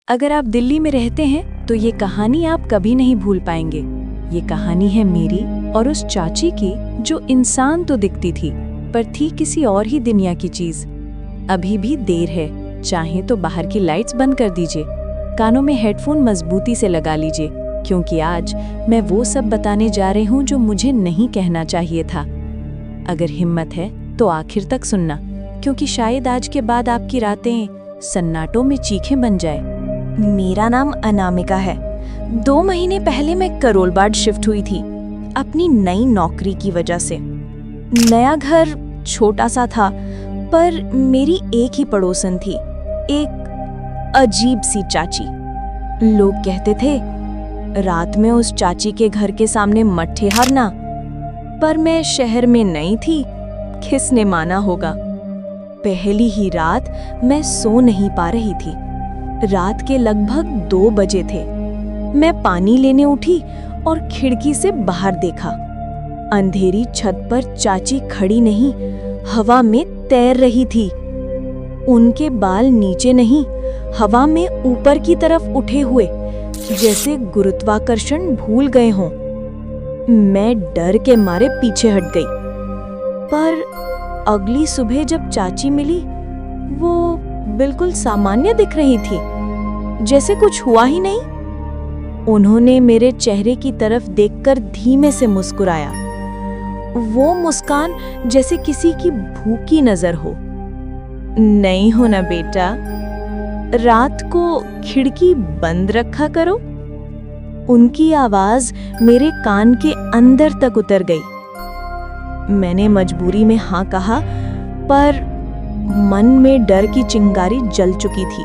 अगर आप दिल्ली में रहते हैं तो ये कहानी आप कभी नहीं भूल पाएंगे। ये कहानी है मेरी और उस चाची की जो इंसान तो दिखती थी पर थी किसी और ही दुनिया की चीज। अभी भी देर है, चाहे तो बाहर की लाइट्स बंद कर दीजिए, कानों में हेडफोन मजबूती से लगा लीजिए, क्योंकि आज मैं वो सब बताने जा रही हूँ जो मुझे नहीं कहना चाहिए था। अगर हिम्मत है तो आखिर तक सुनना, क्योंकि शायद आज के बाद आपकी रातें सन्नाटों में चीखें बन जाए। मेरा नाम अनामिका है। 2 महीने पहले मैं करोलबाग शिफ्ट हुई थी अपनी नई नौकरी की वजह से। नया घर छोटा सा था, पर मेरी एक ही पड़ोसन थी, एक अजीब सी चाची। लोग कहते थे रात में उस चाची के घर के सामने मत ठहरना, पर मैं शहर में नई थी, किसने माना होगा। पहली ही रात मैं सो नहीं पा रही थी। रात के लगभग 2 बजे थे। मैं पानी लेने उठी और खिड़की से बाहर देखा। अंधेरी छत पर चाची खड़ी नहीं, हवा में तैर रही थी। उनके बाल नीचे नहीं, हवा में ऊपर की तरफ उठे हुए, जैसे गुरुत्वाकर्षण भूल गए हों। मैं डर के मारे पीछे हट गई। पर अगली सुबह जब चाची मिली, वो बिल्कुल सामान्य दिख रही थी, जैसे कुछ हुआ ही नहीं। उन्होंने मेरे चेहरे की तरफ देखकर धीमे से मुस्कुराया। वो मुस्कान जैसे किसी की भूखी नजर हो। नहीं हो ना बेटा, रात को खिड़की बंद रखा करो। उनकी आवाज मेरे कान के अंदर तक उतर गई। मैंने मजबूरी में हाँ कहा, पर मन में डर की चिंगारी जल चुकी थी।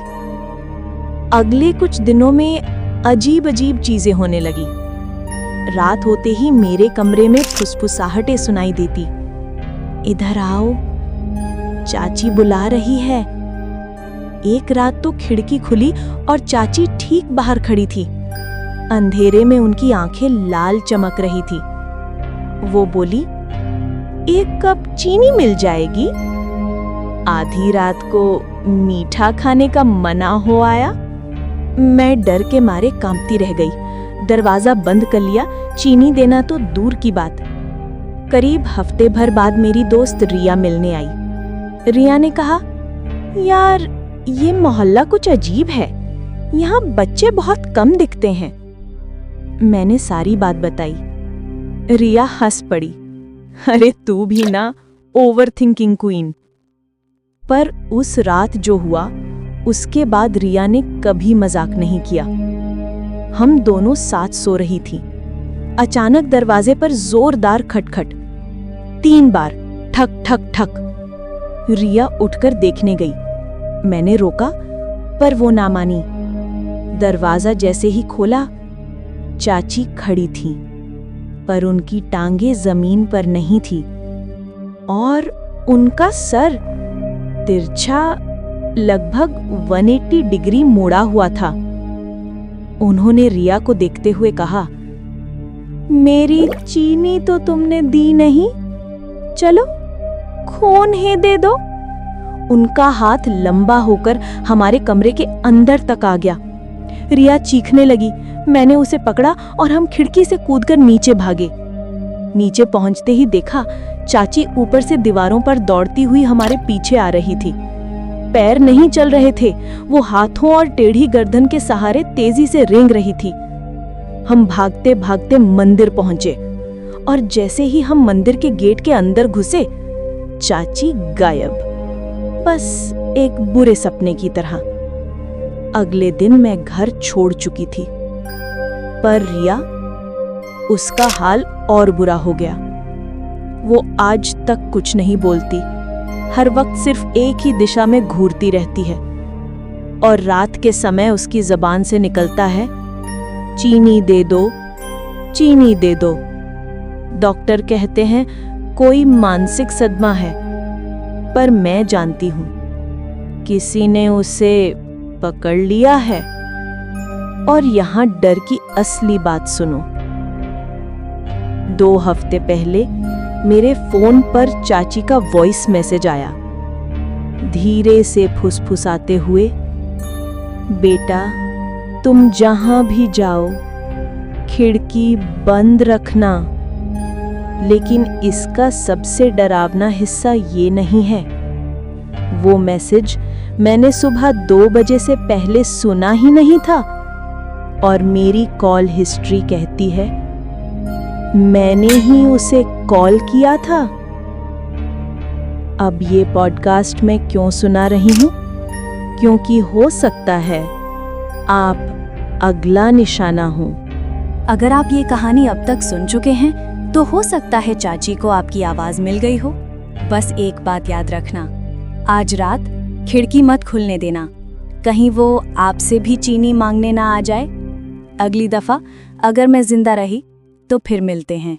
अगले कुछ दिनों में अजीब अजीब चीजें होने लगी। रात होते ही मेरे कमरे में फुसफुसाहटें सुनाई देती। इधर आओ, चाची बुला रही है। एक रात तो खिड़की खुली और चाची ठीक बाहर खड़ी थी। अंधेरे में उनकी आंखें लाल चमक रही थी। वो बोली, 1 कप चीनी मिल जाएगी? आधी रात को मीठा खाने का मना हो आया। मैं डर के मारे कांपती रह गई। दरवाजा बंद कर लिया। चीनी देना तो दूर की बात। करीब हफ्ते भर बाद मेरी दोस्त रिया मिलने आई। रिया ने कहा, यार ये मोहल्ला कुछ अजीब है, यहाँ बच्चे बहुत कम दिखते हैं। मैंने सारी बात बताई। रिया हंस पड़ी, अरे तू भी ना, ओवर थिंकिंग क्वीन। पर उस रात जो हुआ, उसके बाद रिया ने कभी मजाक नहीं किया। हम दोनों साथ सो रही थी। अचानक दरवाजे पर जोरदार खटखट, 3 बार, ठक ठक ठक। रिया उठकर देखने गई। मैंने रोका, पर वो ना मानी। दरवाजा जैसे ही खोला, चाची खड़ी थी, पर उनकी टांगे जमीन पर नहीं थी और उनका सर तिरछा लगभग 180 डिग्री मुड़ा हुआ था। उन्होंने रिया को देखते हुए कहा, मेरी चीनी तो तुमने दी नहीं, चलो खून ही दे दो। उनका हाथ लंबा होकर हमारे कमरे के अंदर तक आ गया। रिया चीखने लगी। मैंने उसे पकड़ा और हम खिड़की से कूदकर नीचे भागे। नीचे पहुंचते ही देखा, चाची ऊपर से दीवारों पर दौड़ती हुई हमारे पीछे आ रही थी। पैर नहीं चल रहे थे, वो हाथों और टेढ़ी गर्दन के सहारे तेजी से रेंग रही थी। हम भागते भागते मंदिर पहुंचे और जैसे ही हम मंदिर के गेट के अंदर घुसे, चाची गायब, बस एक बुरे सपने की तरह। अगले दिन मैं घर छोड़ चुकी थी, पर रिया, उसका हाल और बुरा हो गया। वो आज तक कुछ नहीं बोलती, हर वक्त सिर्फ एक ही दिशा में घूरती रहती है और रात के समय उसकी जबान से निकलता है, चीनी दे दो, चीनी दे दो। डॉक्टर कहते हैं कोई मानसिक सदमा है, पर मैं जानती हूं किसी ने उसे पकड़ लिया है। और यहां डर की असली बात सुनो। 2 हफ्ते पहले मेरे फोन पर चाची का वॉइस मैसेज आया, धीरे से फुसफुसाते हुए, बेटा तुम जहां भी जाओ खिड़की बंद रखना। लेकिन इसका सबसे डरावना हिस्सा ये नहीं है। वो मैसेज मैंने सुबह 2 बजे से पहले सुना ही नहीं था और मेरी कॉल हिस्ट्री कहती है मैंने ही उसे कॉल किया था। अब ये पॉडकास्ट मैं क्यों सुना रही हूँ? क्योंकि हो सकता है आप अगला निशाना हो। अगर आप ये कहानी अब तक सुन चुके हैं तो हो सकता है चाची को आपकी आवाज मिल गई हो। बस एक बात याद रखना, आज रात खिड़की मत खुलने देना, कहीं वो आपसे भी चीनी मांगने ना आ जाए। अगली दफा अगर मैं जिंदा रही तो फिर मिलते हैं।